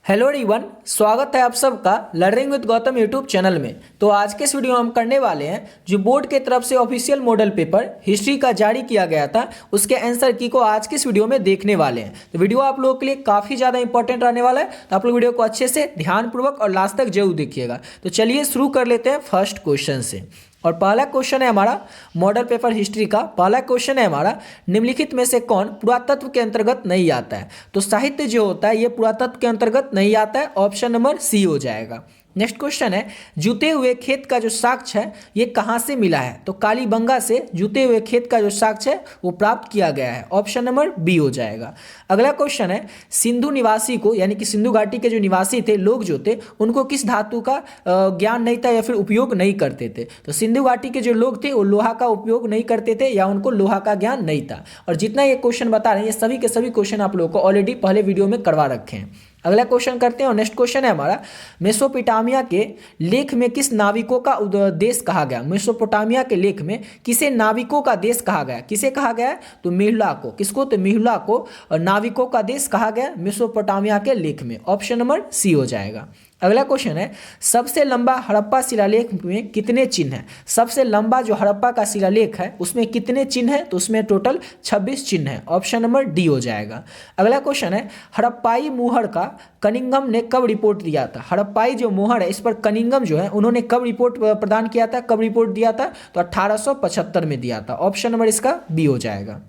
Hello everyone, स्वागत है आप सबका learning with Gautam YouTube channel में। तो आज के इस वीडियो में हम करने वाले हैं जो बोर्ड के तरफ से ऑफिशियल मॉडल पेपर हिस्ट्री का जारी किया गया था, उसके आंसर की को आज के इस वीडियो में देखने वाले हैं। तो वीडियो आप लोगों के लिए काफ़ी ज़्यादा इंपॉर्टेंट रहने वाला है, तो आप लोग वीडियो को अच्छे से ध्यानपूर्वक और लास्ट तक जरूर देखिएगा। तो चलिए शुरू कर लेते हैं फर्स्ट क्वेश्चन से। और पहला क्वेश्चन है हमारा मॉडल पेपर हिस्ट्री का। पहला क्वेश्चन है हमारा, निम्नलिखित में से कौन पुरातत्व के अंतर्गत नहीं आता है। तो साहित्य जो होता है ये पुरातत्व के अंतर्गत नहीं आता है, ऑप्शन नंबर सी हो जाएगा। नेक्स्ट क्वेश्चन है, जुते हुए खेत का जो साक्ष्य है ये कहाँ से मिला है। तो कालीबंगा से जुते हुए खेत का जो साक्ष्य है वो प्राप्त किया गया है, ऑप्शन नंबर बी हो जाएगा। अगला क्वेश्चन है, सिंधु निवासी को यानी कि सिंधु घाटी के जो निवासी थे, लोग जो थे, उनको किस धातु का ज्ञान नहीं था या फिर उपयोग नहीं करते थे। तो सिंधु घाटी के जो लोग थे वो लोहा का उपयोग नहीं करते थे या उनको लोहा का ज्ञान नहीं था। और जितना ये क्वेश्चन बता रहे हैं ये सभी के सभी क्वेश्चन आप लोगों को ऑलरेडी पहले वीडियो में करवा रखे हैं। अगला क्वेश्चन करते हैं और नेक्स्ट क्वेश्चन है हमारा, मेसोपोटामिया के लेख में किस नाविकों का देश कहा गया। मेसोपोटामिया के लेख में किसे नाविकों का देश कहा गया, किसे कहा गया है। तो मेहुला को, किसको, तो मेहुला को नाविकों का देश कहा गया मेसोपोटामिया के लेख में, ऑप्शन नंबर सी हो जाएगा। अगला क्वेश्चन है, सबसे लंबा हड़प्पा शिलालेख में कितने चिन्ह हैं। सबसे लंबा जो हड़प्पा का शिलालेख है उसमें कितने चिन्ह हैं। तो उसमें टोटल 26 चिन्ह हैं, ऑप्शन नंबर डी हो जाएगा। अगला क्वेश्चन है, हड़प्पाई मुहर का कनिंघम ने कब रिपोर्ट दिया था। हड़प्पाई जो मोहर है इस पर कनिंघम जो है उन्होंने कब रिपोर्ट प्रदान किया था, कब रिपोर्ट दिया था। तो 1875 में दिया था, ऑप्शन नंबर इसका बी हो जाएगा।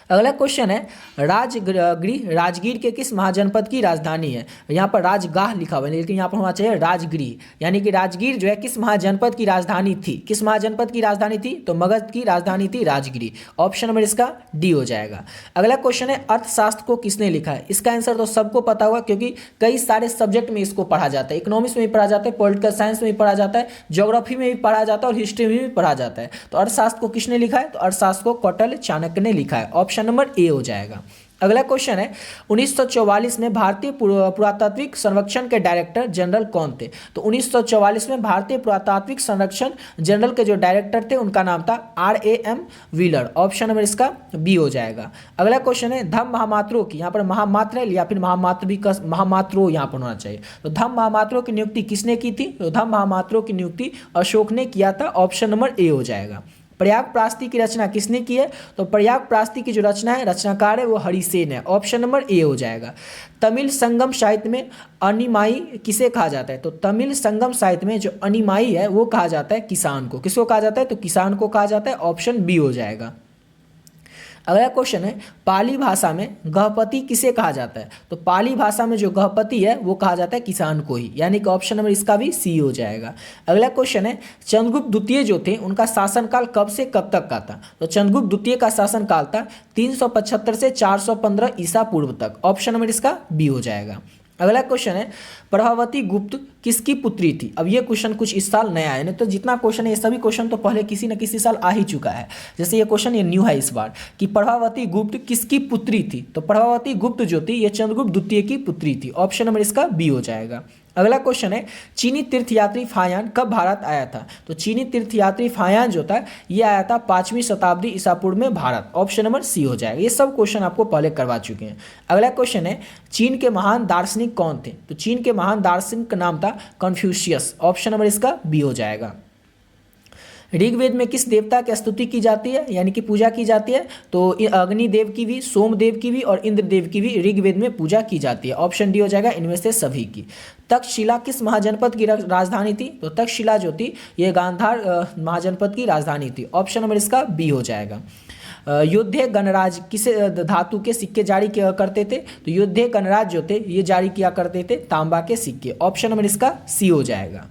अगला क्वेश्चन है, राजगीर के किस महाजनपद की राजधानी है। यहाँ पर राजगाह लिखा हुआ है लेकिन यहाँ पर होना चाहिए राजगीर, यानी कि राजगीर जो है किस महाजनपद की राजधानी थी। किस महाजनपद की राजधानी थी, तो मगध की राजधानी थी राजगिरी, ऑप्शन नंबर इसका डी हो जाएगा। अगला क्वेश्चन है, अर्थशास्त्र को किसने लिखा है। इसका आंसर तो सबको पता होगा क्योंकि कई सारे सब्जेक्ट में इसको पढ़ा जाता है। इकोनॉमिक्स में भी पढ़ा जाता है, पॉलिटिकल साइंस में भी पढ़ा जाता है, ज्योग्राफी में भी पढ़ा जाता है और हिस्ट्री में भी पढ़ा जाता है। तो अर्थशास्त्र को किसने लिखा है, तो अर्थशास्त्र को कौटिल्य चाणक्य ने लिखा है, ऑप्शन नंबर ए हो जाएगा। अगला क्वेश्चन है, 1944 में भारतीय पुरातात्विक संरक्षण के डायरेक्टर जनरल कौन थे। तो 1944 में भारतीय पुरातात्विक संरक्षण जनरल के जो डायरेक्टर थे उनका नाम था RAM व्हीलर, ऑप्शन नंबर इसका बी हो जाएगा। अगला क्वेश्चन है, धम्म महामात्रों की, यहाँ पर महामात्र है या फिर महामात्र भी महामात्रो यहाँ पर होना चाहिए। तो धम्म महामात्रों की नियुक्ति किसने की थी। तो धम्म महामात्रों की नियुक्ति अशोक ने किया था, ऑप्शन नंबर ए हो जाएगा। प्रयाग प्रास्ति की रचना किसने की है। तो प्रयाग प्रास्ति की जो रचना है, रचनाकार है वो हरिसेन है, ऑप्शन नंबर ए हो जाएगा। तमिल संगम साहित्य में अनिमाई किसे कहा जाता है। तो तमिल संगम साहित्य में जो अनिमाई है वो कहा जाता है किसान को। किसको कहा जाता है, तो किसान को कहा जाता है, ऑप्शन बी हो जाएगा। अगला क्वेश्चन है, पाली भाषा में गहपति किसे कहा जाता है। तो पाली भाषा में जो गहपति है वो कहा जाता है किसान को ही, यानी कि ऑप्शन नंबर इसका भी सी हो जाएगा। अगला क्वेश्चन है, चंद्रगुप्त द्वितीय जो थे उनका शासनकाल कब से कब तक का था। तो चंद्रगुप्त द्वितीय का शासनकाल था 375 से 415 ईसा पूर्व तक, ऑप्शन नंबर इसका बी हो जाएगा। अगला क्वेश्चन है, प्रभावती गुप्त किसकी पुत्री थी। अब ये क्वेश्चन कुछ इस साल नया है, नहीं तो जितना क्वेश्चन है ये सभी क्वेश्चन तो पहले किसी न किसी साल आ ही चुका है। जैसे ये क्वेश्चन ये न्यू है इस बार कि प्रभावती गुप्त किसकी पुत्री थी। तो प्रभावती गुप्त जो थी ये चंद्रगुप्त द्वितीय की पुत्री थी, ऑप्शन नंबर इसका बी हो जाएगा। अगला क्वेश्चन है, चीनी तीर्थयात्री फायान कब भारत आया था। तो चीनी तीर्थयात्री फायान जो था ये आया था 5वीं शताब्दी ईसा पूर्व में भारत, ऑप्शन नंबर सी हो जाएगा। ये सब क्वेश्चन आपको पहले करवा चुके हैं। अगला क्वेश्चन है, चीन के महान दार्शनिक कौन थे। तो चीन के महान दार्शनिक का नाम था कन्फ्यूशियस, ऑप्शन नंबर इसका बी हो जाएगा। ऋग्वेद में किस देवता की स्तुति की जाती है, यानी कि पूजा की जाती है। तो अग्निदेव की भी, सोमदेव की भी और इंद्रदेव की भी ऋग्वेद में पूजा की जाती है, ऑप्शन डी हो जाएगा इनमें से सभी की। तक्षशिला किस महाजनपद की राजधानी थी। तो तक्षशिला जो थी ये गांधार महाजनपद की राजधानी थी, ऑप्शन नंबर इसका बी हो जाएगा। योद्धे गणराज किसे धातु के सिक्के जारी किया करते थे। तो योद्धे गणराज जो थे ये जारी किया करते थे तांबा के सिक्के, ऑप्शन नंबर इसका सी हो जाएगा।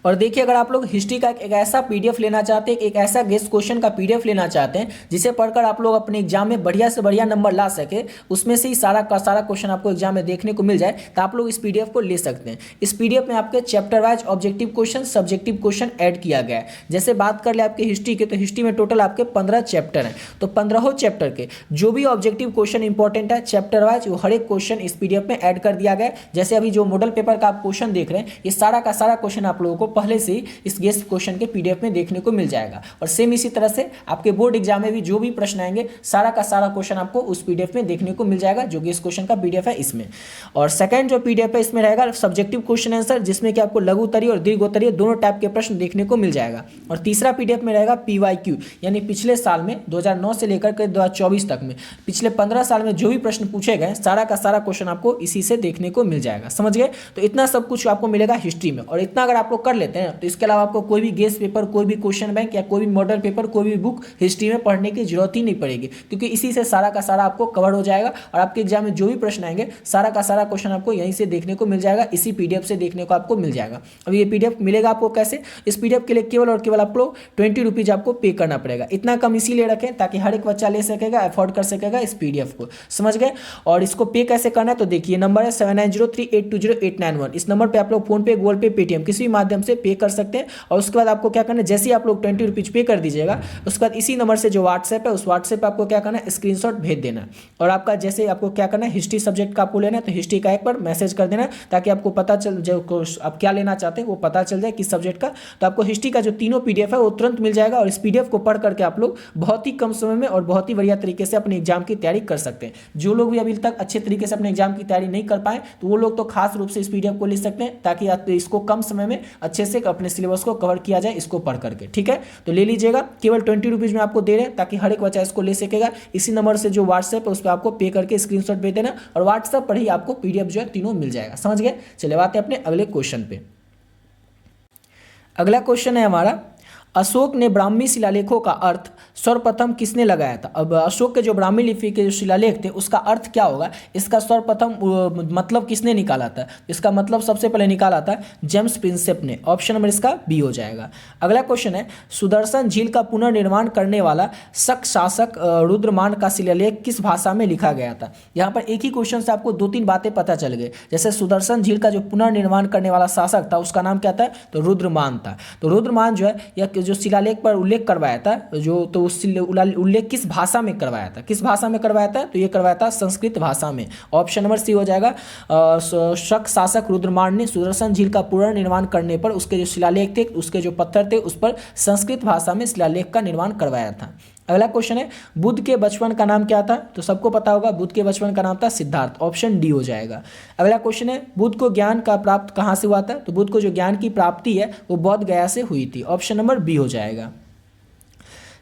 और देखिए, अगर आप लोग हिस्ट्री का एक ऐसा पीडीएफ लेना चाहते हैं, एक ऐसा गेस्ट क्वेश्चन का पीडीएफ लेना चाहते हैं जिसे पढ़कर आप लोग अपने एग्जाम में बढ़िया से बढ़िया नंबर ला सके, उसमें से ही सारा का सारा क्वेश्चन आपको एग्जाम में देखने को मिल जाए, तो आप लोग इस पीडीएफ को ले सकते हैं। इस पीडीएफ में आपके chapter wise objective question, subjective question add किया गया है। जैसे बात कर ले आपके हिस्ट्री के, तो हिस्ट्री में टोटल आपके 15 चैप्टर हैं। तो 15 चैप्टर के जो भी ऑब्जेक्टिव क्वेश्चन इंपॉर्टेंट है चैप्टर वाइज वो हर एक क्वेश्चन इस पीडीएफ में ऐड कर दिया गया है। जैसे अभी जो मॉडल पेपर का आप क्वेश्चन देख रहे हैं ये सारा का सारा क्वेश्चन आप लोगों को पहले से ही इस गेस्ट क्वेश्चन के पीडीएफ में देखने को मिल जाएगा। और सेम इसी तरह से आपके बोर्ड एग्जाम में भी जो भी प्रश्न आएंगे सारा का सारा क्वेश्चन आपको उस पीडीएफ में देखने को मिल जाएगा, जो गेस्ट क्वेश्चन का पीडीएफ है इसमें। और सेकंड जो पीडीएफ है इसमें रहेगा सब्जेक्टिव क्वेश्चन आंसर, जिसमें कि आपको लघु उत्तरीय और दीर्घ उत्तरीय दोनों टाइप के प्रश्न देखने को मिल जाएगा। और तीसरा पीडीएफ में रहेगा पीवाईक्यू, यानी पिछले साल में 2009 से लेकर के 2024 तक में पिछले 15 साल में जो भी प्रश्न पूछे गए सारा का सारा क्वेश्चन आपको इसी से देखने को मिल जाएगा। समझ गए? तो इतना सब कुछ आपको मिलेगा हिस्ट्री में। और इतना अगर आप लोग कर लेते हैं तो इसके अलावा आपको कोई भी गेस्ट पेपर, कोई भी क्वेश्चन बैंक या कोई भी मॉडल पेपर, कोई भी बुक हिस्ट्री में पढ़ने की जरूरत ही नहीं पड़ेगी, क्योंकि इसी से सारा का सारा आपको कवर हो जाएगा। और आपके एग्जाम में जो भी प्रश्न आएंगे सारा का सारा क्वेश्चन आपको यहीं से देखने को मिल जाएगा, इसी पीडीएफ से देखने को आपको मिल जाएगा। अब ये पीडीएफ मिलेगा आपको कैसे? इस पीडीएफ के लिए केवल और केवल आप लोग 20 रुपीज आपको पे करना पड़ेगा। इतना कम इसीलिए रखें ताकि हर एक बच्चा ले सकेगा, अफोर्ड कर सकेगा इस पीडीएफ को। समझ गए? और इसको पे कैसे करना है तो देखिए, नंबर है 7903820891। इस नंबर पे आप लोग फोन पे, गूगल पे, पेटीएम किसी भी माध्यम से पे कर सकते हैं। और उसके बाद आपको क्या करना है, जैसे ही आप लोग 20 रुपीज पे कर दीजिएगा उसके बाद इसी नंबर से जो व्हाट्सएप है उस व्हाट्सएप पे आपको क्या करना है, स्क्रीनशॉट भेज देना है। और आपका जैसे आपको क्या करना है, हिस्ट्री सब्जेक्ट का आपको लेना है तो हिस्ट्री का एक बार मैसेज कर देना है, ताकि आपको पता चल जो आप क्या लेना चाहते हैं वो पता चल जाए किस सब्जेक्ट का। तो आपको हिस्ट्री का जो तीनों पीडीएफ है वो तुरंत मिल जाएगा। और इस पीडीएफ को पढ़ करके आप लोग बहुत ही कम समय में और बहुत ही बढ़िया तरीके से अपने एग्जाम की तैयारी कर सकते हैं। जो लोग भी अभी तक अच्छे तरीके से अपने एग्जाम की तैयारी नहीं कर पाए तो वो लोग तो खास रूप से इस पीडीएफ को ले सकते हैं, ताकि इसको कम समय में अच्छे से अपने सिलेबस को कवर किया जाए इसको पढ़ करके। ठीक है, तो ले लीजिएगा, केवल 20 रुपीज में आपको दे रहे हैं ताकि हर एक बच्चा इसको ले सकेगा। इसी नंबर से जो व्हाट्सएप है उस पर आपको पे करके स्क्रीनशॉट भेज देना और व्हाट्सएप पर ही आपको पीडीएफ जो है तीनों मिल जाएगा। समझ गए? चलिए बात है अपने अगले क्वेश्चन पे। अगला क्वेश्चन है हमारा, अशोक ने ब्राह्मी शिलालेखों का अर्थ सर्वप्रथम किसने लगाया था? अब अशोक के जो ब्राह्मी लिपि के जो शिलालेख थे उसका अर्थ क्या होगा, इसका सर्वप्रथम मतलब किसने निकाला था? इसका मतलब सबसे पहले निकाला था जेम्स प्रिंसेप ने। ऑप्शन नंबर इसका बी हो जाएगा। अगला क्वेश्चन है, सुदर्शन झील का पुनर्निर्माण करने वाला शक शासक रुद्रमान का शिलालेख किस भाषा में लिखा गया था? यहाँ पर एक ही क्वेश्चन से आपको 2-3 बातें पता चल गई। जैसे सुदर्शन झील का जो पुनर्निर्माण करने वाला शासक था उसका नाम क्या था? तो रुद्रमान था। तो रुद्रमान जो है या जो शिलालेख पर उल्लेख करवाया था, जो तो उस उल्लेख किस भाषा में करवाया था? किस भाषा में करवाया था? तो ये करवाया था संस्कृत भाषा में। ऑप्शन नंबर सी हो जाएगा। शक शासक रुद्रमान ने सुदर्शन झील का पुनर्निर्माण करने पर उसके जो शिलालेख थे, उसके जो पत्थर थे, उस पर संस्कृत भाषा में शिलालेख का निर्माण करवाया था। अगला क्वेश्चन है, बुद्ध के बचपन का नाम क्या था? तो सबको पता होगा बुद्ध के बचपन का नाम था सिद्धार्थ। ऑप्शन डी हो जाएगा। अगला क्वेश्चन है, बुद्ध को ज्ञान का प्राप्त कहाँ से हुआ था? तो बुद्ध को जो ज्ञान की प्राप्ति है वो बोध गया से हुई थी। ऑप्शन नंबर बी हो जाएगा।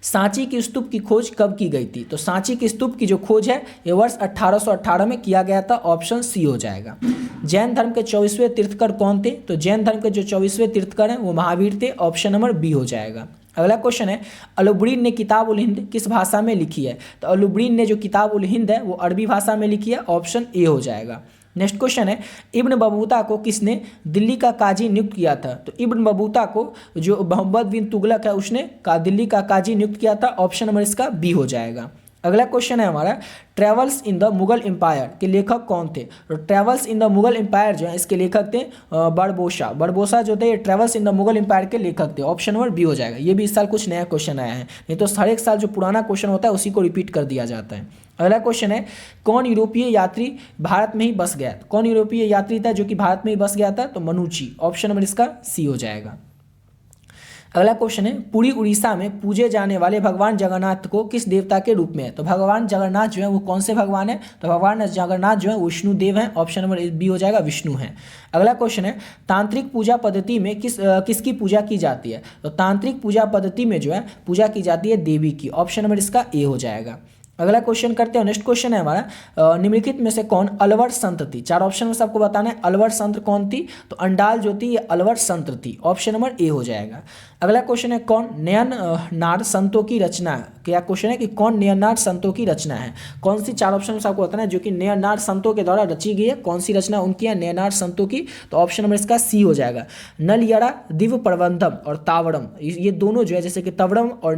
सांची की स्तूप की खोज कब की गई थी? तो सांची की स्तूप की जो खोज है ये वर्ष 1818 में किया गया था। ऑप्शन सी हो जाएगा। जैन धर्म के 24वें तीर्थकर कौन थे? तो जैन धर्म के जो 24वें तीर्थकर हैं वो महावीर थे। ऑप्शन नंबर बी हो जाएगा। अगला क्वेश्चन है, अलुब्रीन ने किताब उल हिंद किस भाषा में लिखी है? तो अलुब्रीन ने जो किताब उल हिंद है वो अरबी भाषा में लिखी है। ऑप्शन ए हो जाएगा। नेक्स्ट क्वेश्चन है, इब्न बतूता को किसने दिल्ली का काजी नियुक्त किया था? तो इब्न बतूता को जो मोहम्मद बिन तुगलक है उसने दिल्ली का काजी नियुक्त किया था। ऑप्शन नंबर इसका बी हो जाएगा। अगला क्वेश्चन है हमारा, Travels in the Mughal Empire के लेखक कौन थे? तो Travels in the Mughal Empire जो है इसके लेखक थे बड़बोसा। बड़बोसा जो थे ये Travels in the Mughal Empire के लेखक थे। ऑप्शन नंबर बी हो जाएगा। ये भी इस साल कुछ नया क्वेश्चन आया है, नहीं तो हर एक साल जो पुराना क्वेश्चन होता है उसी को रिपीट कर दिया जाता है। अगला क्वेश्चन है, कौन यूरोपीय यात्री भारत में ही बस गया? कौन यूरोपीय यात्री था जो कि भारत में ही बस गया था? तो मनुची। ऑप्शन नंबर इसका सी हो जाएगा। अगला क्वेश्चन है, पुरी उड़ीसा में पूजे जाने वाले भगवान जगन्नाथ को किस देवता के रूप में है? तो भगवान जगन्नाथ जो है वो कौन से भगवान है? तो भगवान जगन्नाथ जो है विष्णु देव हैं। ऑप्शन नंबर बी हो जाएगा, विष्णु हैं। अगला क्वेश्चन है, तांत्रिक पूजा पद्धति में किसकी पूजा की जाती है? तो तांत्रिक पूजा पद्धति में जो है पूजा की जाती है देवी की। ऑप्शन नंबर इसका ए हो जाएगा। अगला क्वेश्चन करते हैं। नेक्स्ट क्वेश्चन है हमारा, निम्नलिखित में से कौन अलवर संत थी? 4 ऑप्शन में से आपको बताना है अलवर संत कौन थी? तो अंडाल जो थी ये अलवर संत थी। ऑप्शन नंबर ए हो जाएगा। अगला क्वेश्चन है, कौन नयननार संतों की रचना है? क्या क्वेश्चन है कि कौन नयननार संतों की रचना है? कौन सी 4 ऑप्शन में से आपको बताना है जो कि नयननार संतों के द्वारा रची गई है? कौन सी रचना उनकी है नयननार संतों की? तो ऑप्शन नंबर इसका सी हो जाएगा। नलयरा, दिव्य प्रबंधम और तावड़म, ये दोनों जो है जैसे कि तवड़म और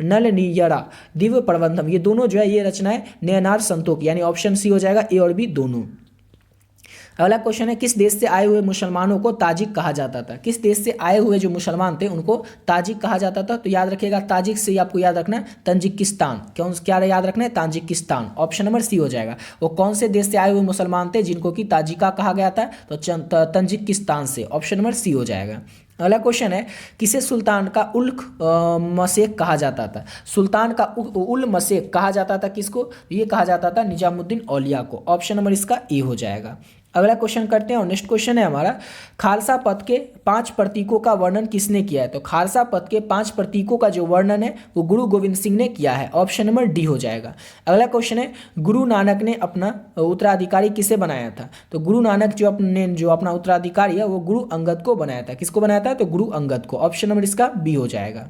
नलनीयरा, दिव्य प्रबंधम, ये दोनों जो है ये रचना है नयनार संतों की, यानी ऑप्शन सी हो जाएगा, ए और बी दोनों। अगला क्वेश्चन है, किस देश से आए हुए मुसलमानों को ताजिक कहा जाता था? किस देश से आए हुए जो मुसलमान थे उनको ताजिक कहा जाता था? तो याद रखिएगा, ताजिक से आपको याद रखना है तंजिकिस्तान। क्या याद रखना है? ताजिकिस्तान। ऑप्शन नंबर सी हो जाएगा। वो कौन से देश से आए हुए मुसलमान थे जिनको कि ताजिका कहा गया था? तो तंजिकिस्तान से। ऑप्शन नंबर सी हो जाएगा। अगला क्वेश्चन है, किसे सुल्तान का मशेक कहा जाता था? सुल्तान का उल मशेक कहा जाता था किसको? ये कहा जाता था निजामुद्दीन औलिया को। ऑप्शन नंबर इसका ए हो जाएगा। अगला क्वेश्चन करते हैं और नेक्स्ट क्वेश्चन है हमारा, खालसा पथ के 5 प्रतीकों का वर्णन किसने किया है? तो खालसा पथ के 5 प्रतीकों का जो वर्णन है वो गुरु गोविंद सिंह ने किया है। ऑप्शन नंबर डी हो जाएगा। अगला क्वेश्चन है, गुरु नानक ने अपना उत्तराधिकारी किसे बनाया था? तो गुरु नानक जो अपना उत्तराधिकारी है वो गुरु अंगद को बनाया था। किसको बनाया था? तो गुरु अंगद को। ऑप्शन नंबर इसका बी हो जाएगा।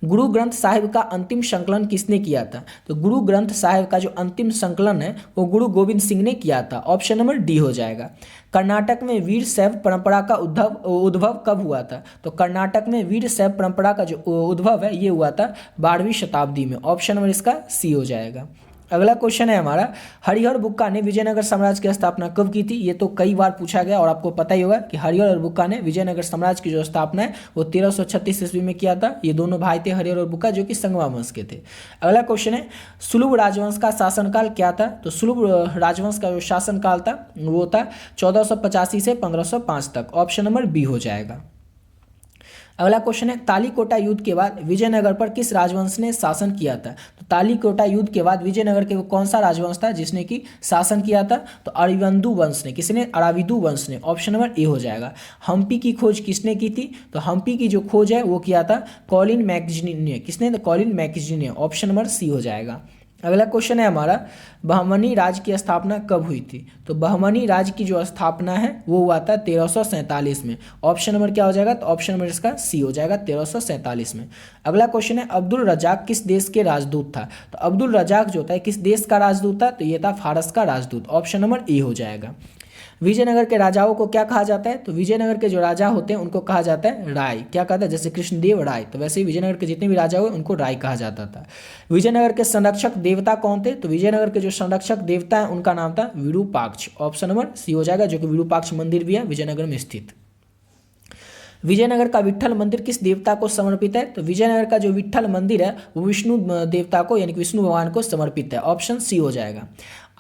गुरु ग्रंथ साहिब का अंतिम संकलन किसने किया था? तो गुरु ग्रंथ साहिब का जो अंतिम संकलन है वो गुरु गोविंद सिंह ने किया था। ऑप्शन नंबर डी हो जाएगा। कर्नाटक में वीर शैव परंपरा का उद्भव कब हुआ था? तो कर्नाटक में वीर शैव परंपरा का जो उद्भव है ये हुआ था 12वीं शताब्दी में। ऑप्शन नंबर इसका सी हो जाएगा। अगला क्वेश्चन है हमारा, हरिहर बुक्का ने विजयनगर साम्राज्य की स्थापना कब की थी? ये तो कई बार पूछा गया और आपको पता ही होगा कि हरिहर और बुक्का ने विजयनगर साम्राज्य की जो स्थापना है वो 1336 ईस्वी में किया था। ये दोनों भाई थे हरिहर और बुक्का जो कि संगमा वंश के थे। अगला क्वेश्चन है, सुलभ राजवंश का शासनकाल क्या था? तो सुलभ राजवंश का जो शासनकाल था वो था 1485 से 1505 तक। ऑप्शन नंबर बी हो जाएगा। अगला क्वेश्चन है, तालीकोटा युद्ध के बाद विजयनगर पर किस राजवंश ने शासन किया था? तो तालीकोटा युद्ध के बाद विजयनगर के कौन सा राजवंश था जिसने कि शासन किया था? तो अराविदु वंश ने। किसने? अराविदु वंश ने। ऑप्शन नंबर ए हो जाएगा। हम्पी की खोज किसने की थी? तो हम्पी की जो खोज है वो किया था कॉलिन मैकजी ने। किसने? तो कॉलिन मैकजी ने। ऑप्शन नंबर सी हो जाएगा। अगला क्वेश्चन है हमारा, बहमनी राज्य की स्थापना कब हुई थी? तो बहमनी राज्य की जो स्थापना है वो हुआ था 1347 में। ऑप्शन नंबर क्या हो जाएगा? तो ऑप्शन नंबर इसका सी हो जाएगा, 1347 में। अगला क्वेश्चन है, अब्दुल रजाक किस देश के राजदूत था? तो अब्दुल रजाक जो था किस देश का राजदूत था? तो ये था फारस का राजदूत। ऑप्शन नंबर ए हो जाएगा। विजयनगर के राजाओं को क्या कहा जाता है? तो विजयनगर के जो राजा होते हैं उनको कहा जाता है राय। क्या कहता है? जैसे कृष्णदेव राय, तो वैसे ही विजयनगर के जितने भी राजा हुए उनको राय कहा जाता था। विजयनगर के संरक्षक देवता कौन थे? तो विजयनगर के जो संरक्षक देवता है उनका नाम था विरूपाक्ष। ऑप्शन नंबर सी हो जाएगा, जो कि विरूपाक्ष मंदिर भी है विजयनगर में स्थित। विजयनगर का विट्ठल मंदिर किस देवता को समर्पित है? तो विजयनगर का जो विट्ठल मंदिर है वो विष्णु देवता को यानी कि विष्णु भगवान को समर्पित है। ऑप्शन सी हो जाएगा।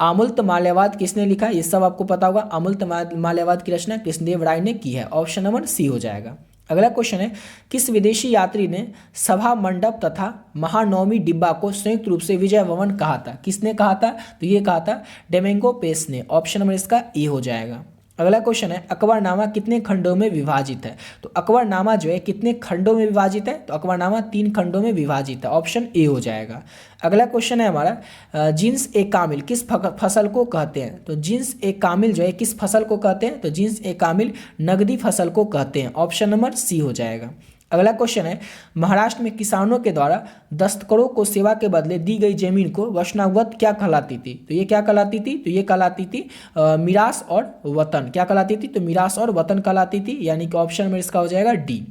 आमुल्त माल्यावाद किसने लिखा? ये सब आपको पता होगा। आमुल्त माल्यावाद की रचना कृष्णदेव राय ने की है। ऑप्शन नंबर सी हो जाएगा। अगला क्वेश्चन है, किस विदेशी यात्री ने सभा मंडप तथा महानवमी डिब्बा को संयुक्त रूप से विजय भवन कहा था? किसने कहा था? तो ये कहा था डेमेंगो पेस ने। ऑप्शन नंबर इसका ए हो जाएगा। अगला क्वेश्चन है, अकबरनामा कितने खंडों में विभाजित है? तो अकबरनामा जो है कितने खंडों में विभाजित है? तो अकबरनामा 3 खंडों में विभाजित है। ऑप्शन ए हो जाएगा। अगला क्वेश्चन है हमारा, जिन्स ए कामिल किस फसल को कहते हैं? तो जिन्स ए कामिल जो है किस फसल को कहते हैं? तो जिन्स ए कामिल नगदी फसल को कहते हैं। ऑप्शन नंबर सी हो जाएगा। अगला क्वेश्चन है, महाराष्ट्र में किसानों के द्वारा दस्तकरों को सेवा के बदले दी गई जमीन को वचनावत क्या कहलाती थी? तो ये क्या कहलाती थी? तो ये कहलाती थी मिरास और वतन। क्या कहलाती थी? तो मिरास और वतन कहलाती थी, यानी कि ऑप्शन में इसका हो जाएगा डी।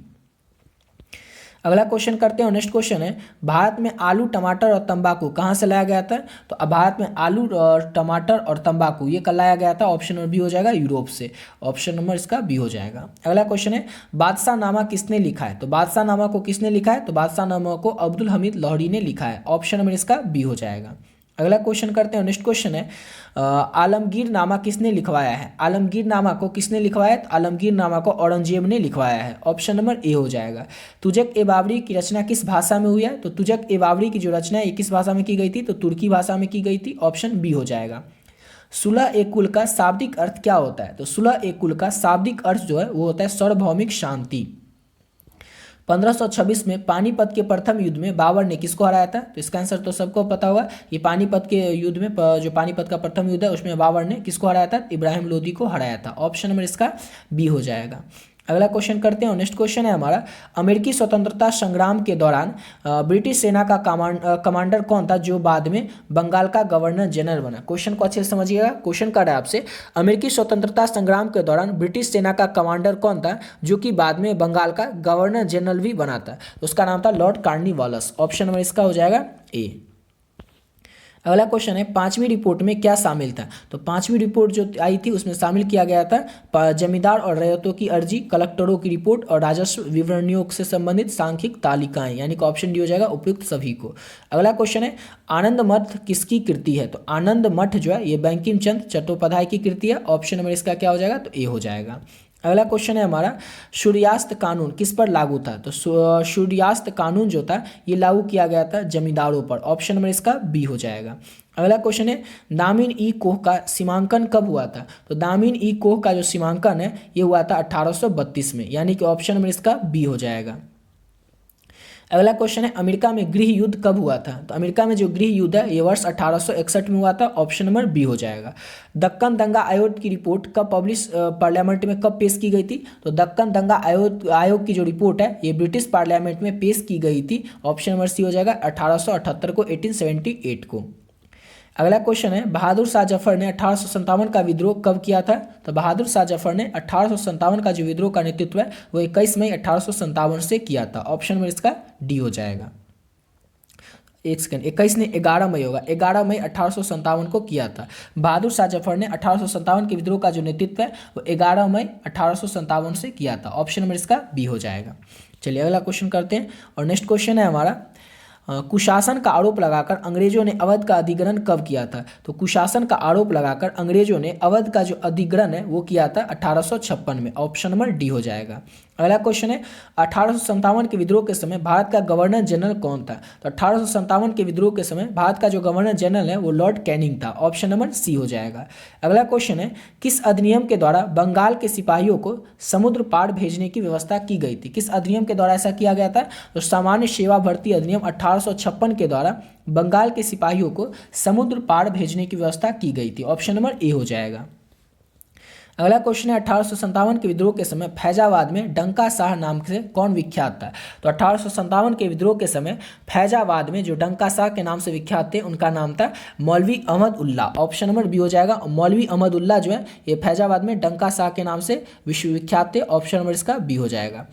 अगला क्वेश्चन करते हैं और नेक्स्ट क्वेश्चन है, भारत में आलू टमाटर और तंबाकू कहाँ से लाया गया था? तो भारत में आलू और टमाटर और तंबाकू ये कल लाया गया था। ऑप्शन नंबर बी हो जाएगा, यूरोप से। ऑप्शन नंबर इसका बी हो जाएगा। अगला क्वेश्चन है, बादशाह नामा किसने लिखा है? तो बादशाह नामा को किसने लिखा है? तो बादशाह नामा को अब्दुल हमीद लाहौरी ने लिखा है। ऑप्शन नंबर इसका बी हो जाएगा। अगला क्वेश्चन करते हैं, नेक्स्ट क्वेश्चन है, आलमगीर नामा किसने लिखवाया है? आलमगीर नामा को किसने लिखवाया? तो आलमगीर नामा को औरंगजेब ने लिखवाया है। ऑप्शन नंबर ए हो जाएगा। तुजक ए बाबरी की रचना किस भाषा में हुई है? तो तुजक ए बाबरी की जो रचना है ये किस भाषा में की गई थी? तो तुर्की भाषा में की गई थी। ऑप्शन बी हो जाएगा। सुलह ए कुल का शाब्दिक अर्थ क्या होता है? तो सुलह ए कुल का शाब्दिक अर्थ जो है वो होता है सार्वभौमिक शांति। 1526 में पानीपत के प्रथम युद्ध में बाबर ने किसको हराया था? तो इसका आंसर तो सबको पता होगा। ये पानीपत के युद्ध में जो पानीपत का प्रथम युद्ध है उसमें बाबर ने किसको हराया था? इब्राहिम लोदी को हराया था। ऑप्शन नंबर इसका बी हो जाएगा। अगला क्वेश्चन करते हैं और नेक्स्ट क्वेश्चन है हमारा, अमेरिकी स्वतंत्रता संग्राम के दौरान ब्रिटिश सेना का कमांडर कौन था जो बाद में बंगाल का गवर्नर जनरल बना? क्वेश्चन को अच्छे से समझिएगा। क्वेश्चन कर रहा है आपसे, अमेरिकी स्वतंत्रता संग्राम के दौरान ब्रिटिश सेना का कमांडर कौन था जो कि बाद में बंगाल का गवर्नर जनरल भी बना था? उसका नाम था लॉर्ड कार्नवालिस। ऑप्शन नंबर इसका हो जाएगा ए। अगला क्वेश्चन है, 5वीं रिपोर्ट में क्या शामिल था? तो 5वीं रिपोर्ट जो आई थी उसमें शामिल किया गया था जमींदार और रैयतों की अर्जी, कलेक्टरों की रिपोर्ट और राजस्व विवरणियों से संबंधित सांख्यिक तालिकाएं, यानी कि ऑप्शन डी हो जाएगा उपयुक्त सभी को। अगला क्वेश्चन है, आनंद मठ किसकी कृति है? तो आनंद मठ जो है ये बंकिम चंद्र चट्टोपाध्याय की कृति है। ऑप्शन नंबर इसका क्या हो जाएगा? तो ए हो जाएगा। अगला क्वेश्चन है हमारा, सूर्यास्त कानून किस पर लागू था? तो सूर्यास्त कानून जो था ये लागू किया गया था जमींदारों पर। ऑप्शन नंबर इसका बी हो जाएगा। अगला क्वेश्चन है, दामिन ई कोह का सीमांकन कब हुआ था? तो दामिन ई कोह का जो सीमांकन है ये हुआ था 1832 में, यानी कि ऑप्शन नंबर इसका बी हो जाएगा। अगला क्वेश्चन है, अमेरिका में गृह युद्ध कब हुआ था? तो अमेरिका में जो गृह युद्ध है ये वर्ष 1861 में हुआ था। ऑप्शन नंबर बी हो जाएगा। दक्कन दंगा आयोग की रिपोर्ट कब पब्लिश पार्लियामेंट में कब पेश की गई थी? तो दक्कन दंगा आयोग की जो रिपोर्ट है ये ब्रिटिश पार्लियामेंट में पेश की गई थी। ऑप्शन नंबर सी हो जाएगा 1878 को, 1878 को। अगला क्वेश्चन है, बहादुर शाह जफर ने 1857 का विद्रोह कब किया था? तो बहादुर शाह जफर ने 1857 का जो विद्रोह का नेतृत्व है वो 21 मई 1857 से किया था। ऑप्शन में इसका डी हो जाएगा। एक सेकंड, 21 ने 11 मई होगा, 11 मई 1857 को किया था। बहादुर शाह जफर ने 1857 के विद्रोह का जो नेतृत्व है वो 11 मई 1857 से किया था। ऑप्शन में इसका बी हो जाएगा। चलिए अगला क्वेश्चन करते हैं, और नेक्स्ट क्वेश्चन है हमारा, कुशासन का आरोप लगाकर अंग्रेजों ने अवध का अधिग्रहण कब किया था? तो कुशासन का आरोप लगाकर अंग्रेजों ने अवध का जो अधिग्रहण है वो किया था 1856 में। ऑप्शन नंबर डी हो जाएगा। अगला क्वेश्चन है, 1857 के विद्रोह के समय भारत का गवर्नर जनरल कौन था? तो 1857 के विद्रोह के समय भारत का जो गवर्नर जनरल है वो लॉर्ड कैनिंग था। ऑप्शन नंबर सी हो जाएगा। अगला क्वेश्चन है, किस अधिनियम के द्वारा बंगाल के सिपाहियों को समुद्र पार भेजने की व्यवस्था की गई थी? किस अधिनियम के द्वारा ऐसा किया गया था? तो सामान्य सेवा भर्ती अधिनियम 1856 के द्वारा बंगाल के सिपाहियों को समुद्र पार भेजने की व्यवस्था की गई थी। ऑप्शन नंबर ए हो जाएगा। अगला क्वेश्चन है, 1857 के विद्रोह के समय फैजाबाद में डंका शाह नाम से कौन विख्यात था? तो 1857 के विद्रोह के समय फैजाबाद में जो डंका शाह के नाम से विख्यात थे उनका नाम था मौलवी Ahmad Ulla. Option number B हो जाएगा। मौलवी अहमद उल्ला जो है ये फैजाबाद में डंका शाह के नाम से विश्वविख्यात थे। ऑप्शन नंबर इसका बी हो जाएगा।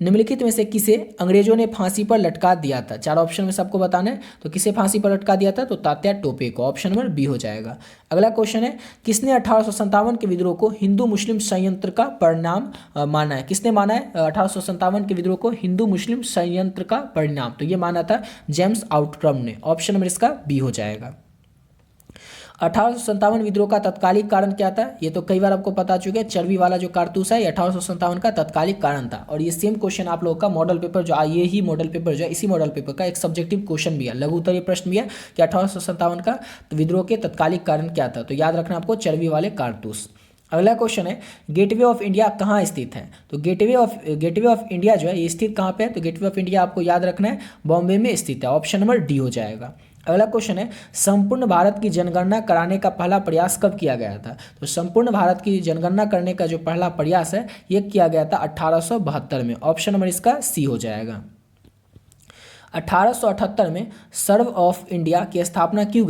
निम्नलिखित में से किसे अंग्रेजों ने फांसी पर लटका दिया था? चार ऑप्शन में सबको बताना है। तो किसे फांसी पर लटका दिया था? तो तात्या टोपे को। ऑप्शन नंबर बी हो जाएगा। अगला क्वेश्चन है, किसने 1857 के विद्रोह को हिंदू मुस्लिम संयंत्र का परिणाम माना है? किसने माना है 1857 के विद्रोह को हिंदू मुस्लिम संयंत्र का परिणाम? तो ये माना था जेम्स आउटक्रम ने। ऑप्शन नंबर इसका बी हो जाएगा। 1857 विद्रोह का तत्कालिक कारण क्या था? ये तो कई बार आपको पता चुका है, चर्बी वाला जो कारतूस है 1857 का तत्कालिक कारण था। और ये सेम क्वेश्चन आप लोगों का मॉडल पेपर जो ये ही मॉडल पेपर जो है इसी मॉडल पेपर का एक सब्जेक्टिव क्वेश्चन भी है, लघु उत्तरीय प्रश्न भी है कि 1857 का विद्रोह के तत्कालिक कारण क्या था? तो याद रखना आपको चर्बी वाले कारतूस। अगला क्वेश्चन है, गेटवे ऑफ इंडिया कहाँ स्थित है? तो गेटवे ऑफ इंडिया जो है ये स्थित कहाँ पे है? तो गेटवे ऑफ इंडिया आपको याद रखना है बॉम्बे में स्थित है। ऑप्शन नंबर डी हो जाएगा। अगला क्वेश्चन है, संपूर्ण भारत की जनगणना कराने का पहला प्रयास कब किया गया था? तो संपूर्ण भारत की जनगणना करने का जो पहला प्रयास है ये किया गया था 1872 में। ऑप्शन नंबर इसका सी हो जाएगा। 1878 में सर्व ऑफ इंडिया की स्थापना क्यों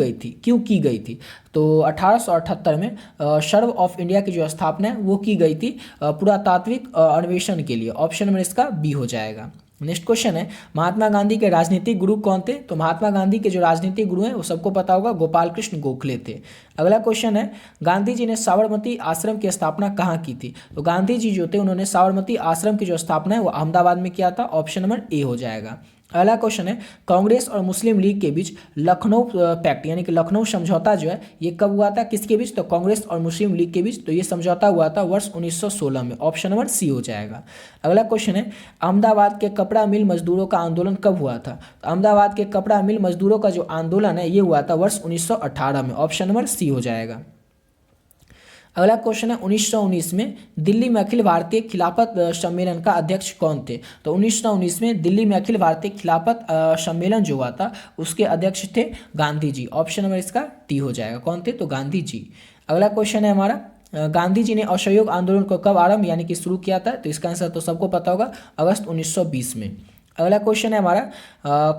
की गई थी? तो 1878 में सर्व ऑफ इंडिया की जो स्थापना है वो की गई थी पुरातात्विक अन्वेषण के लिए। ऑप्शन नंबर इसका बी हो जाएगा। नेक्स्ट क्वेश्चन है, महात्मा गांधी के राजनीतिक गुरु कौन थे? तो महात्मा गांधी के जो राजनीतिक गुरु हैं वो सबको पता होगा, गोपाल कृष्ण गोखले थे। अगला क्वेश्चन है, गांधी जी ने साबरमती आश्रम की स्थापना कहाँ की थी? तो गांधी जी जो थे उन्होंने साबरमती आश्रम की जो स्थापना है वो अहमदाबाद में किया था। ऑप्शन नंबर ए हो जाएगा। अगला क्वेश्चन है, कांग्रेस और मुस्लिम लीग के बीच लखनऊ पैक्ट यानी कि लखनऊ समझौता जो है ये कब हुआ था? किसके बीच? तो कांग्रेस और मुस्लिम लीग के बीच। तो ये समझौता हुआ था वर्ष 1916 में। ऑप्शन नंबर सी हो जाएगा। अगला क्वेश्चन है, अहमदाबाद के कपड़ा मिल मजदूरों का आंदोलन कब हुआ था? तो अहमदाबाद के कपड़ा मिल मजदूरों का जो आंदोलन है ये हुआ था वर्ष 1918 में। ऑप्शन नंबर सी हो जाएगा। अगला क्वेश्चन है, 1919 में दिल्ली में अखिल भारतीय खिलाफत सम्मेलन का अध्यक्ष कौन थे? तो 1919 में दिल्ली में अखिल भारतीय खिलाफत सम्मेलन जो हुआ था उसके अध्यक्ष थे गांधी जी। ऑप्शन नंबर इसका टी हो जाएगा। कौन थे? तो गांधी जी। अगला क्वेश्चन है हमारा, गांधी जी ने असहयोग आंदोलन को कब आरंभ यानी कि शुरू किया था? तो इसका आंसर तो सबको पता होगा, अगस्त 1920 में। अगला क्वेश्चन है हमारा,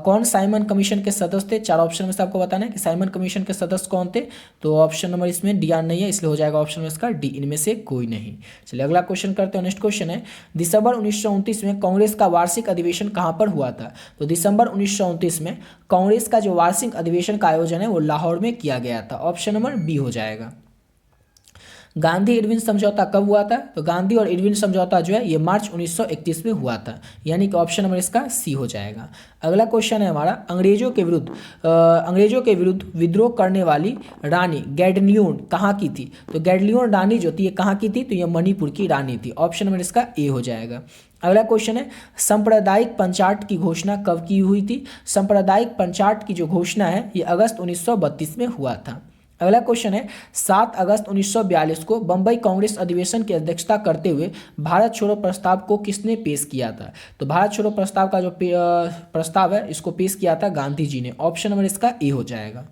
कौन साइमन कमीशन के सदस्य थे? चार ऑप्शन में से आपको बताना है कि साइमन कमीशन के सदस्य कौन थे। तो ऑप्शन नंबर इसमें डी आर नहीं है, इसलिए हो जाएगा ऑप्शन में इसका डी, इनमें से कोई नहीं। चलिए अगला क्वेश्चन करते हैं। नेक्स्ट क्वेश्चन है, दिसंबर 1929 में कांग्रेस का वार्षिक अधिवेशन कहाँ पर हुआ था? तो दिसंबर 1929 में कांग्रेस का जो वार्षिक अधिवेशन का आयोजन है वो लाहौर में किया गया था। ऑप्शन नंबर बी हो जाएगा। गांधी इरविन समझौता कब हुआ था? तो गांधी और इरविन समझौता जो है ये मार्च 1931 में हुआ था, यानी कि ऑप्शन नंबर इसका सी हो जाएगा। अगला क्वेश्चन है हमारा, अंग्रेजों के विरुद्ध विद्रोह करने वाली रानी गैडलियोन कहाँ की थी? तो गैडलियोन रानी जो थी ये कहाँ की थी? तो ये मणिपुर की रानी थी। ऑप्शन नंबर इसका ए हो जाएगा। अगला क्वेश्चन है, सांप्रदायिक पंचायत की घोषणा कब की हुई थी? सांप्रदायिक पंचायत की जो घोषणा है ये अगस्त 1932 में हुआ था। अगला क्वेश्चन है, 7 अगस्त 1942 को बंबई कांग्रेस अधिवेशन की अध्यक्षता करते हुए भारत छोड़ो प्रस्ताव को किसने पेश किया था? तो भारत छोड़ो प्रस्ताव का जो प्रस्ताव है इसको पेश किया था गांधी जी ने। ऑप्शन नंबर इसका ए हो जाएगा।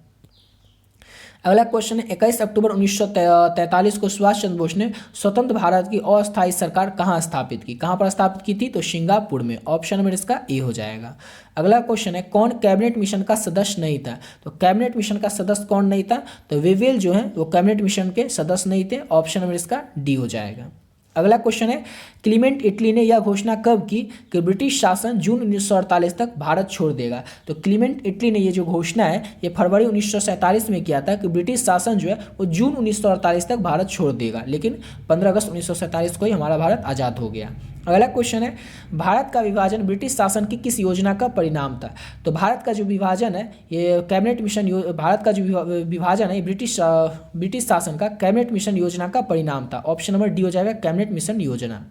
अगला क्वेश्चन है, 21 अक्टूबर 1943 को सुभाष चंद्र बोस ने स्वतंत्र भारत की अस्थायी सरकार कहाँ स्थापित की? कहाँ पर स्थापित की थी? तो सिंगापुर में। ऑप्शन नंबर इसका ए हो जाएगा। अगला क्वेश्चन है, कौन कैबिनेट मिशन का सदस्य नहीं था? तो कैबिनेट मिशन का सदस्य कौन नहीं था? तो वेवेल जो है वो कैबिनेट मिशन के सदस्य नहीं थे। ऑप्शन नंबर इसका डी हो जाएगा। अगला क्वेश्चन है, क्लीमेंट इटली ने यह घोषणा कब की कि ब्रिटिश शासन जून 1948 तक भारत छोड़ देगा? तो क्लीमेंट इटली ने ये जो घोषणा है ये फरवरी 1947 में किया था कि ब्रिटिश शासन जो है वो जून 1948 तक भारत छोड़ देगा, लेकिन 15 अगस्त 1947 को ही हमारा भारत आज़ाद हो गया। अगला क्वेश्चन है, भारत का विभाजन ब्रिटिश शासन की किस योजना का परिणाम था? तो भारत का जो विभाजन है ये कैबिनेट मिशन भारत का जो विभाजन है ब्रिटिश शासन का कैबिनेट मिशन योजना का परिणाम था। ऑप्शन नंबर डी हो जाएगा, कैबिनेट मिशन योजना।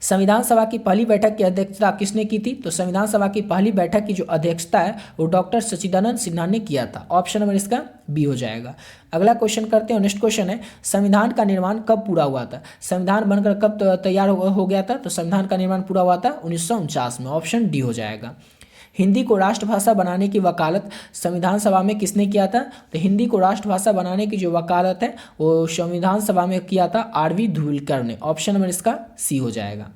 संविधान सभा की पहली बैठक की अध्यक्षता किसने की थी? तो संविधान सभा की पहली बैठक की जो अध्यक्षता है वो डॉक्टर सच्चिदानंद सिन्हा ने किया था। ऑप्शन नंबर इसका बी हो जाएगा। अगला क्वेश्चन करते हैं। नेक्स्ट क्वेश्चन है, संविधान का निर्माण कब पूरा हुआ था? संविधान बनकर कब तैयार हो गया था? तो संविधान का निर्माण पूरा हुआ था 1949 में। ऑप्शन डी हो जाएगा। हिंदी को राष्ट्रभाषा बनाने की वकालत संविधान सभा में किसने किया था? तो हिंदी को राष्ट्रभाषा बनाने की जो वकालत है वो संविधान सभा में किया था आर.वी. धुविलकर ने। ऑप्शन नंबर इसका सी हो जाएगा।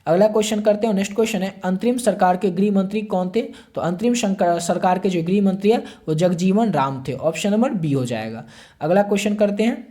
अगला क्वेश्चन करते हैं। नेक्स्ट क्वेश्चन है, अंतरिम सरकार के गृह मंत्री कौन थे? तो अंतरिम सरकार के जो गृह मंत्री है वो जगजीवन राम थे। ऑप्शन नंबर बी हो जाएगा। अगला क्वेश्चन करते हैं,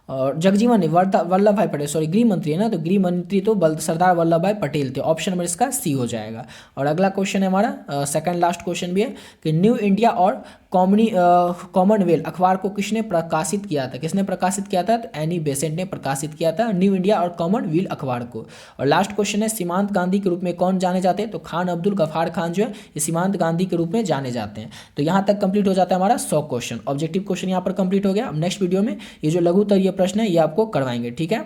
और जगजीवन नहीं, वल्लभ भाई पटेल, सॉरी गृह मंत्री है ना, तो गृह मंत्री तो सरदार वल्लभ भाई पटेल थे। ऑप्शन नंबर इसका सी हो जाएगा। और अगला क्वेश्चन है हमारा सेकंड लास्ट क्वेश्चन भी है कि न्यू इंडिया और कॉमनवेल्थ अखबार को किसने प्रकाशित किया था? किसने प्रकाशित किया था? तो एनी बेसेंट ने प्रकाशित किया था न्यू इंडिया और कॉमनवेल्थ अखबार को। और लास्ट क्वेश्चन है, सीमांत गांधी के रूप में कौन जाने जाते हैं? तो खान अब्दुल गफार खान जो है ये सीमांत गांधी के रूप में जाने जाते हैं। तो यहाँ तक कंप्लीट हो जाता है हमारा 100 क्वेश्चन। ऑब्जेक्टिव क्वेश्चन यहाँ पर कंप्लीट हो गया। अब नेक्स्ट वीडियो में ये जो लघुत्तरीय प्रश्न है ये आपको करवाएंगे, ठीक है।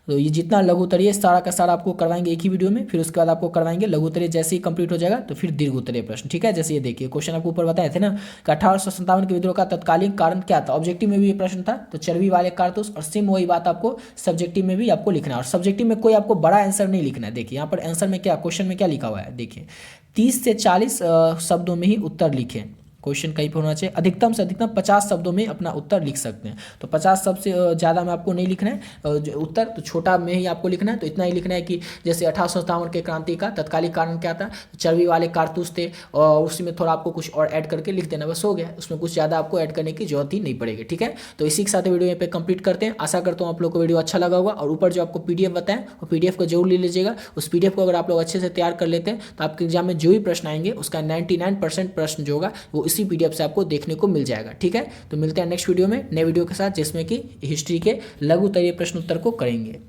तो ये जितना लघुत्तरीय सारा का सारा आपको करवाएंगे एक ही वीडियो में, फिर उसके बाद आपको करवाएंगे लघुत्तरीय। जैसे ही कंप्लीट हो जाएगा तो फिर दीर्घोत्तरीय प्रश्न, ठीक है। जैसे ये देखिए क्वेश्चन आपको ऊपर बताए थे ना कि 1857 के विद्रोह का तत्कालीन कारण क्या था? ऑब्जेक्टिव में भी ये प्रश्न था, तो चर्बी वाले कारतूस, और सेम वही बात आपको सब्जेक्टिव में भी आपको लिखना है। और सब्जेक्टिव में कोई आपको बड़ा आंसर नहीं लिखना है। देखिए यहाँ पर आंसर में क्या, क्वेश्चन में क्या लिखा हुआ है, देखिए 30 से 40 शब्दों में ही उत्तर लिखें। क्वेश्चन कहीं पर होना चाहिए अधिकतम से अधिकतम 50 शब्दों में अपना उत्तर लिख सकते हैं। तो 50 शब्द से ज़्यादा में आपको नहीं लिखना है उत्तर, तो छोटा में ही आपको लिखना है। तो इतना ही लिखना है कि जैसे 1857 के क्रांति का तत्कालिक कारण क्या था? चर्बी वाले कारतूस थे, और उसी में थोड़ा आपको कुछ और ऐड करके लिख देना, बस हो गया। उसमें कुछ ज़्यादा आपको ऐड करने की जरूरत ही नहीं पड़ेगी, ठीक है। तो इसी के साथ वीडियो यहाँ पे कंप्लीट करते हैं। आशा करता हूँ आप लोग को वीडियो अच्छा लगा होगा। और ऊपर जो आपको PDF बताएं वो PDF को जरूर ले लीजिएगा। उस PDF को अगर आप लोग अच्छे से तैयार कर लेते हैं तो आपके एग्जाम में जो भी प्रश्न आएंगे उसका 99% प्रश्न जो होगा वो इसी PDF से आपको देखने को मिल जाएगा, ठीक है। तो मिलते हैं नेक्स्ट वीडियो में नए वीडियो के साथ, जिसमें कि हिस्ट्री के लघुत्तरीय प्रश्न उत्तर को करेंगे।